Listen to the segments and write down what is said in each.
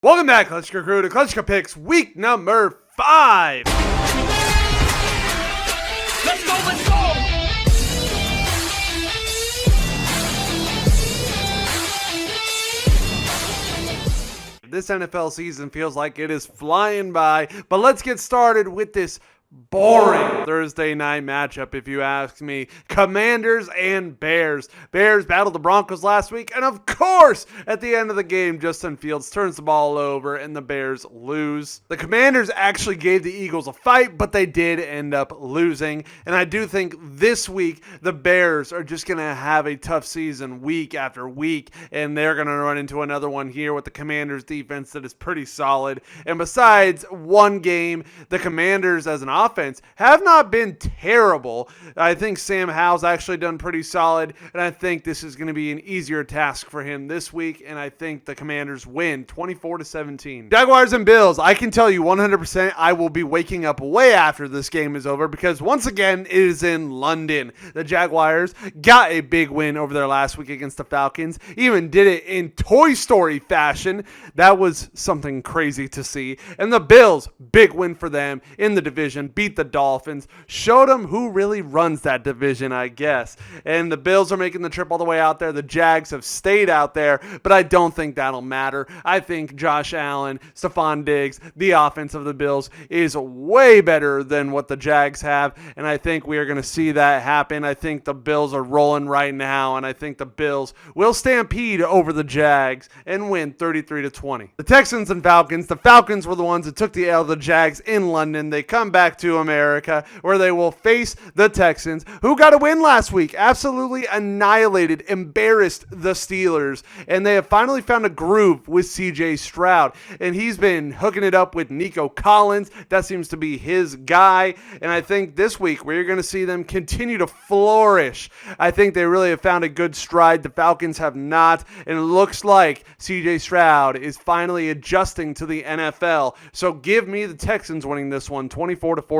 Welcome back, Kleschka Crew, to Kleschka Picks week number 5. Let's go, let's go! This NFL season feels like it is flying by, but let's get started with this boring Thursday night matchup, if you ask me. Commanders and Bears. Bears battled the Broncos last week, and of course, at the end of the game, Justin Fields turns the ball over, and the Bears lose. The Commanders actually gave the Eagles a fight, but they did end up losing, and I do think this week, the Bears are just going to have a tough season week after week, and they're going to run into another one here with the Commanders defense that is pretty solid. And besides one game, the Commanders as an offense have not been terrible. I think Sam Howell's actually done pretty solid, and I think this is going to be an easier task for him this week, and I think the Commanders win 24-17. Jaguars and Bills. I can tell you 100% I will be waking up way after this game is over because once again it is in London. The Jaguars got a big win over their last week against the Falcons, even did it in Toy Story fashion. That was something crazy to see. And the Bills, big win for them in the division. Beat the Dolphins, showed them who really runs that division, I guess. And the Bills are making the trip all the way out there. The Jags have stayed out there, but I don't think that'll matter. I think Josh Allen, Stephon Diggs, the offense of the Bills is way better than what the Jags have, and I think we are going to see that happen. I think the Bills are rolling right now, and I think the Bills will stampede over the Jags and win 33-20. The Texans and Falcons. The Falcons were the ones that took the L to the Jags in London. They come back to America where they will face the Texans, who got a win last week, absolutely annihilated, embarrassed the Steelers, and they have finally found a groove with CJ Stroud, and he's been hooking it up with Nico Collins. That seems to be his guy, and I think this week we're going to see them continue to flourish. I think they really have found a good stride. The Falcons have not, and it looks like CJ Stroud is finally adjusting to the NFL, so give me the Texans winning this one 24-14.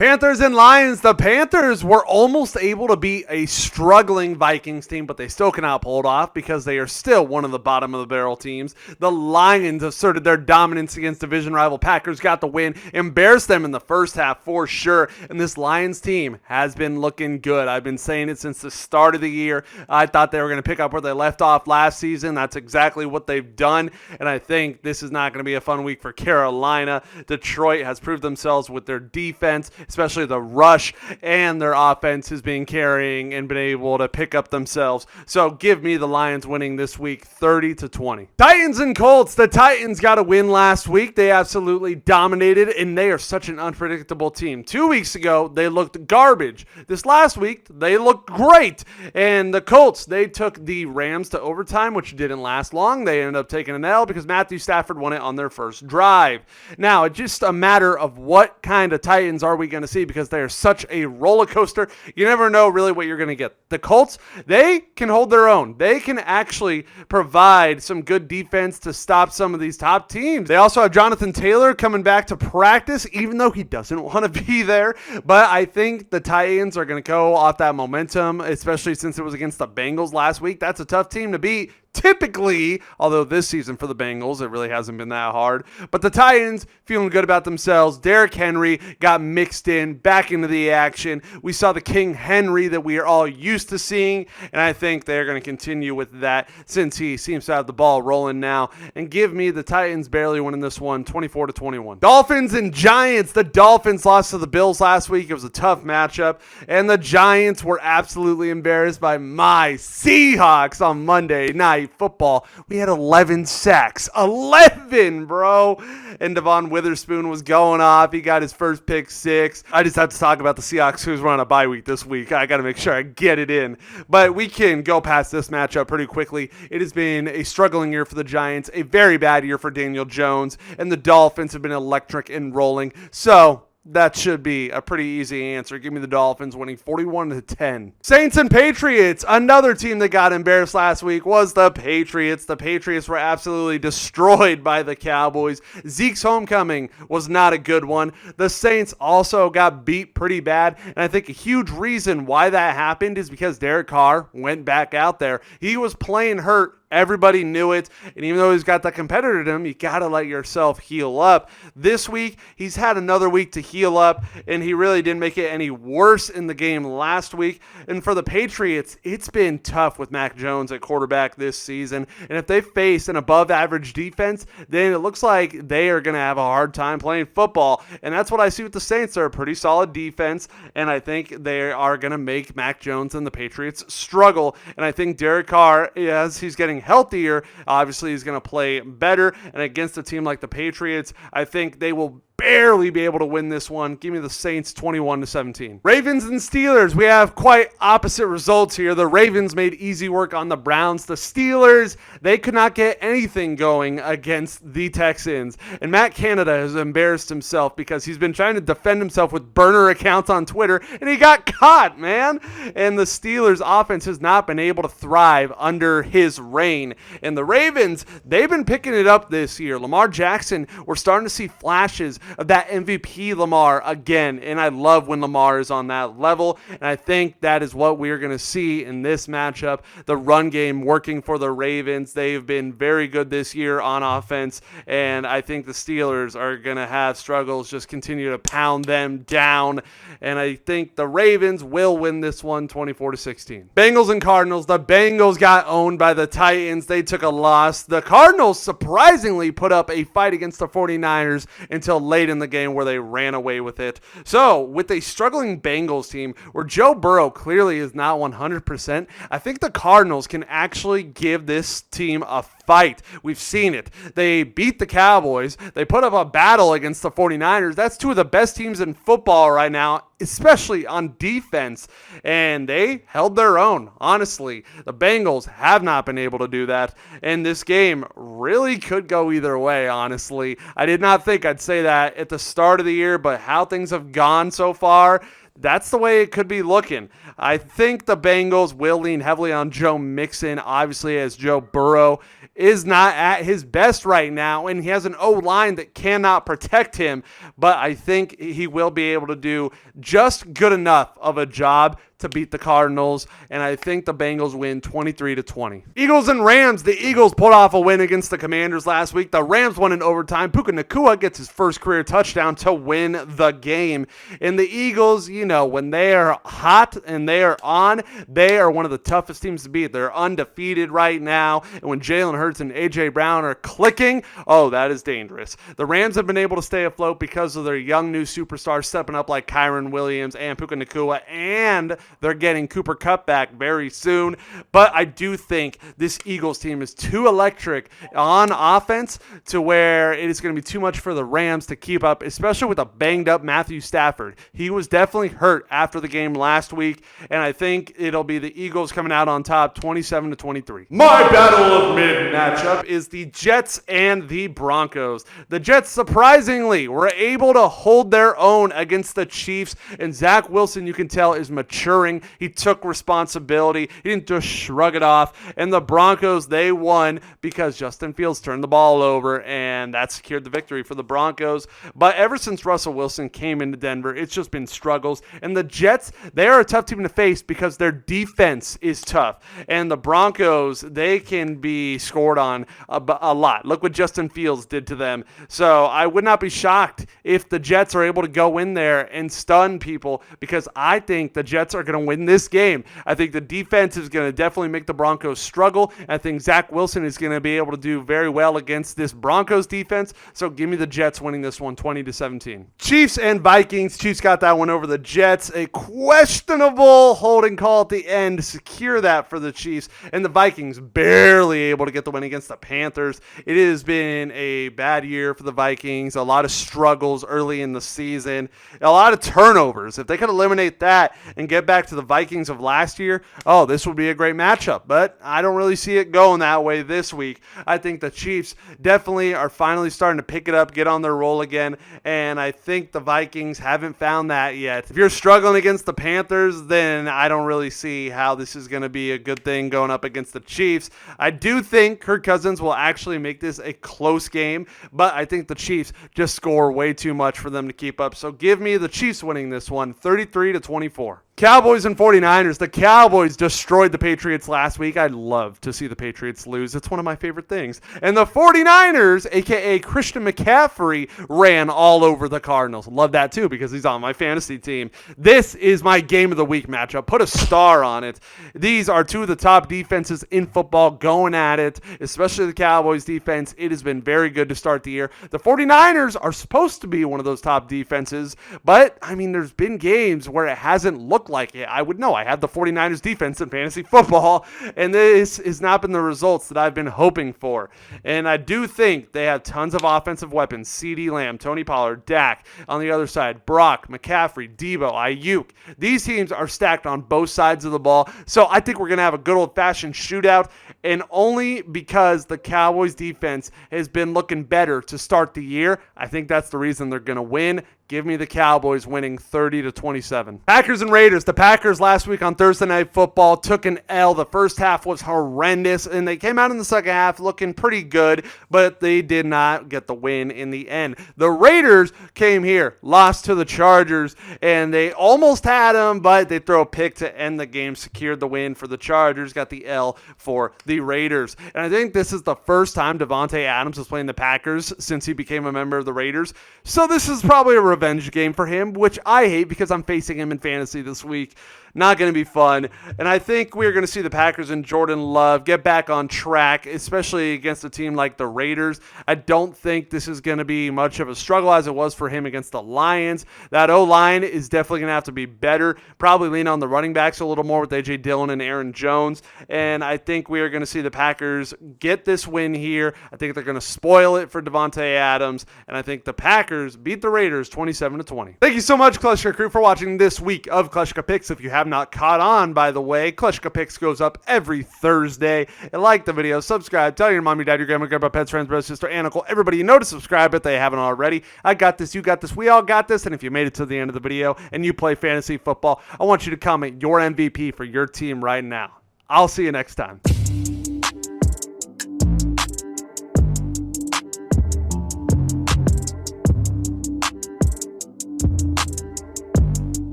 Panthers and Lions. The Panthers were almost able to beat a struggling Vikings team, but they still cannot pull it off because they are still one of the bottom of the barrel teams. The Lions asserted their dominance against division rival Packers, got the win, embarrassed them in the first half for sure, and this Lions team has been looking good. I've been saying it since the start of the year. I thought they were going to pick up where they left off last season. That's exactly what they've done, and I think this is not going to be a fun week for Carolina. Detroit has proved themselves with their defense, especially the rush, and their offense has been carrying and been able to pick up themselves. So give me the Lions winning this week 30-20. Titans and Colts. The Titans got a win last week. They absolutely dominated, and they are such an unpredictable team. 2 weeks ago, they looked garbage. This last week, they looked great. And the Colts, they took the Rams to overtime, which didn't last long. They ended up taking an L because Matthew Stafford won it on their first drive. Now, it's just a matter of what kind of Titans are we going to see because they are such a roller coaster. You never know really what you're going to get. The Colts, they can hold their own. They can actually provide some good defense to stop some of these top teams. They also have Jonathan Taylor coming back to practice, even though he doesn't want to be there. But I think the Titans are going to go off that momentum, especially since it was against the Bengals last week. That's a tough team to beat. Typically, although this season for the Bengals, it really hasn't been that hard. But the Titans feeling good about themselves. Derrick Henry got mixed in, back into the action. We saw the King Henry that we are all used to seeing, and I think they're going to continue with that since he seems to have the ball rolling now. And give me the Titans barely winning this one, 24-21. Dolphins and Giants. The Dolphins lost to the Bills last week. It was a tough matchup, and the Giants were absolutely embarrassed by my Seahawks on Monday night football. We had 11 sacks. 11, bro. And Devon Witherspoon was going off. He got his first pick six. I just have to talk about the Seahawks, who's running a bye week this week. I got to make sure I get it in. But we can go past this matchup pretty quickly. It has been a struggling year for the Giants, a very bad year for Daniel Jones, and the Dolphins have been electric and rolling. So that should be a pretty easy answer. Give me the Dolphins winning 41-10. Saints and Patriots. Another team that got embarrassed last week was the Patriots. The Patriots were absolutely destroyed by the Cowboys. Zeke's homecoming was not a good one. The Saints also got beat pretty bad, and I think a huge reason why that happened is because Derek Carr went back out there. He was playing hurt Everybody knew it, and even though he's got that competitor to him, you got to let yourself heal up. This week, he's had another week to heal up, and he really didn't make it any worse in the game last week. And for the Patriots, it's been tough with Mac Jones at quarterback this season, and if they face an above-average defense, then it looks like they are going to have a hard time playing football, and that's what I see with the Saints. They're a pretty solid defense, and I think they are going to make Mac Jones and the Patriots struggle, and I think Derek Carr, as he's getting healthier, obviously he's going to play better, and against a team like the Patriots, I think they will barely be able to win this one. Give me the Saints 21-17. Ravens and Steelers. We have quite opposite results here. The Ravens made easy work on the Browns. The Steelers, they could not get anything going against the Texans. And Matt Canada has embarrassed himself because he's been trying to defend himself with burner accounts on Twitter, and he got caught, man. And the Steelers offense has not been able to thrive under his reign. And the Ravens, they've been picking it up this year. Lamar Jackson, we're starting to see flashes of that MVP Lamar again, and I love when Lamar is on that level, and I think that is what we're going to see in this matchup. The run game working for the Ravens. They've been very good this year on offense, and I think the Steelers are going to have struggles, just continue to pound them down, and I think the Ravens will win this one 24-16. Bengals and Cardinals. The Bengals got owned by the Titans. They took a loss. The Cardinals surprisingly put up a fight against the 49ers until late in the game where they ran away with it. So with a struggling Bengals team where Joe Burrow clearly is not 100%, I think the Cardinals can actually give this team a fight. We've seen it. They beat the Cowboys. They put up a battle against the 49ers. That's two of the best teams in football right now, especially on defense, and they held their own. Honestly, the Bengals have not been able to do that, and this game really could go either way, honestly. I did not think I'd say that at the start of the year, but how things have gone so far, that's the way it could be looking. I think the Bengals will lean heavily on Joe Mixon, obviously, as Joe Burrow is not at his best right now, and he has an O-line that cannot protect him, but I think he will be able to do just good enough of a job to beat the Cardinals, and I think the Bengals win 23-20. Eagles and Rams. The Eagles pulled off a win against the Commanders last week. The Rams won in overtime. Puka Nacua gets his first career touchdown to win the game. And the Eagles, you know, when they are hot and they are on, they are one of the toughest teams to beat. They're undefeated right now, and when Jalen Hurts and A.J. Brown are clicking, oh, that is dangerous. The Rams have been able to stay afloat because of their young new superstars stepping up like Kyron Williams and Puka Nacua, and they're getting Cooper Kupp back very soon. But I do think this Eagles team is too electric on offense to where it is going to be too much for the Rams to keep up, especially with a banged-up Matthew Stafford. He was definitely hurt after the game last week, and I think it'll be the Eagles coming out on top 27-23. My battle of mid matchup is the Jets and the Broncos. The Jets, surprisingly, were able to hold their own against the Chiefs, and Zach Wilson, you can tell, is maturing. He took responsibility. He didn't just shrug it off. And the Broncos, they won because Justin Fields turned the ball over, and that secured the victory for the Broncos. But ever since Russell Wilson came into Denver, it's just been struggles. And the Jets, they are a tough team to face because their defense is tough. And the Broncos, they can be scored on a lot. Look what Justin Fields did to them. So I would not be shocked if the Jets are able to go in there and stun people, because I think the Jets are going to win this game. I think the defense is going to definitely make the Broncos struggle. I think Zach Wilson is going to be able to do very well against this Broncos defense. So give me the Jets winning this one 20-17. Chiefs and Vikings. Chiefs got that one over the Jets. A questionable holding call at the end to secure that for the Chiefs. And the Vikings barely able to get the win against the Panthers. It has been a bad year for the Vikings. A lot of struggles early in the season. A lot of turnovers. If they could eliminate that and get back to the Vikings of last year, oh, this would be a great matchup. But I don't really see it going that way this week. I think the Chiefs definitely are finally starting to pick it up, get on their roll again, and I think the Vikings haven't found that yet. If you're struggling against the Panthers, then I don't really see how this is going to be a good thing going up against the Chiefs. I do think Kirk Cousins will actually make this a close game, but I think the Chiefs just score way too much for them to keep up. So give me the Chiefs winning this one 33-24. Cowboys and 49ers. The Cowboys destroyed the Patriots last week. I'd love to see the Patriots lose. It's one of my favorite things. And the 49ers, a.k.a. Christian McCaffrey, ran all over the Cardinals. Love that too because he's on my fantasy team. This is my game of the week matchup. Put a star on it. These are two of the top defenses in football going at it, especially the Cowboys defense. It has been very good to start the year. The 49ers are supposed to be one of those top defenses, but, I mean, there's been games where it hasn't looked like it. I would know. I had the 49ers defense in fantasy football, and this has not been the results that I've been hoping for. And I do think they have tons of offensive weapons. CeeDee Lamb, Tony Pollard, Dak. On the other side, Brock, McCaffrey, Debo, Ayuk. These teams are stacked on both sides of the ball, so I think we're going to have a good old-fashioned shootout, and only because the Cowboys defense has been looking better to start the year. I think that's the reason they're going to win. Give me the Cowboys winning 30-27. Packers and Raiders. The Packers last week on Thursday Night Football took an L. The first half was horrendous, and they came out in the second half looking pretty good, but they did not get the win in the end. The Raiders came here, lost to the Chargers, and they almost had them, but they throw a pick to end the game, secured the win for the Chargers, got the L for the Raiders. And I think this is the first time Davante Adams is playing the Packers since he became a member of the Raiders. So this is probably a revenge game for him, which I hate because I'm facing him in fantasy this week. Not going to be fun. And I think we're going to see the Packers and Jordan Love get back on track, especially against a team like the Raiders. I don't think this is going to be much of a struggle as it was for him against the Lions. That O-line is definitely going to have to be better. Probably lean on the running backs a little more with A.J. Dillon and Aaron Jones. And I think we are going to see the Packers get this win here. I think they're going to spoil it for Davante Adams. And I think the Packers beat the Raiders 27-20. Thank you so much, Kleschka Crew, for watching this week of Kleschka Picks. If you have not caught on, by the way, Kleschka Picks goes up every Thursday. And like the video, subscribe, tell your mom, your dad, your grandma, grandpa, pets, friends, brother, sister, and uncle, everybody you know to subscribe if they haven't already. I got this, you got this, we all got this. And if you made it to the end of the video and you play fantasy football, I want you to comment your MVP for your team right now. I'll see you next time.